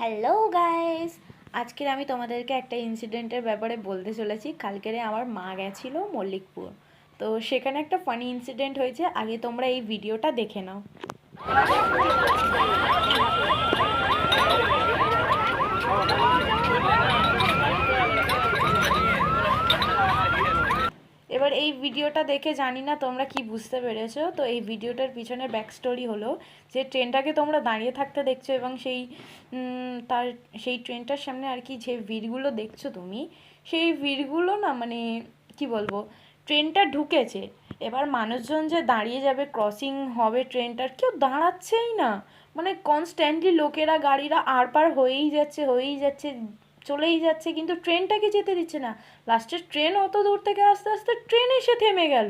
Hello guys, আজকের আমি তোমাদেরকে একটা ইনসিডেন্টের ব্যাপারে বলতে চলেছি। কালকেরে আমার মা গেছিল মল্লিকপুর, তো সেখানে একটা ফানি ইনসিডেন্ট হয়েছে। আগে তোমরা এই ভিডিওটা দেখে নাও। এবার এই ভিডিওটা দেখে জানি না তোমরা কি বুঝতে পেরেছো। তো এই ভিডিওটার পিছনের ব্যাক স্টোরি হলো যে ট্রেনটাকে তোমরা দাঁড়িয়ে থাকতে দেখছো, এবং সেই ট্রেনটার সামনে আর কি যে ভিড়গুলো দেখছো তুমি, সেই ভিড়গুলো না মানে কি বলবো, ট্রেনটা ঢুকেছে। এবার মানুষজন যে দাঁড়িয়ে যাবে, ক্রসিং হবে ট্রেনটার, কেউ দাঁড়াচ্ছেই না। মানে কনস্ট্যান্টলি লোকেরা, গাড়িরা আর পার হয়েই যাচ্ছে, চলেই যাচ্ছে, কিন্তু ট্রেনটাকে যেতে দিচ্ছে না। লাস্টে ট্রেন অত দূর থেকে আস্তে আস্তে ট্রেন এসে থেমে গেল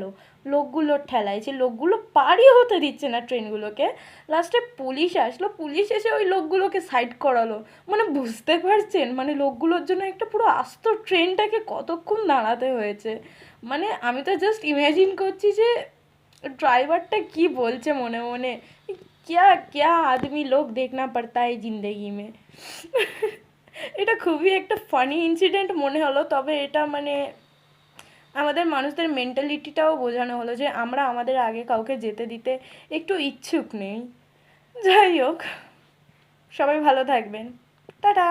লোকগুলোর ঠেলায়, যে লোকগুলো পারই হতে দিচ্ছে না ট্রেনগুলোকে। লাস্টে পুলিশ আসলো, পুলিশ এসে ওই লোকগুলোকে সাইড করালো। মানে বুঝতে পারছেন, মানে লোকগুলোর জন্য একটা পুরো আস্ত ট্রেনটাকে কতক্ষণ দাঁড়াতে হয়েছে। মানে আমি তো জাস্ট ইমাজিন করছি যে ड्राइवरটা কি বলছে মনে মনে, क्या क्या आदमी लोग देखना पड़ता है जिंदगी में। এটা খুবই একটা ফানি ইনসিডেন্ট মনে হলো। তবে এটা মানে আমাদের মানুষদের মেন্টালিটিটাও বোঝানো হলো যে আমরা আমাদের আগে কাউকে যেতে দিতে একটু ইচ্ছুক নেই। যাই হোক, সবাই ভালো থাকবেন। টাটা।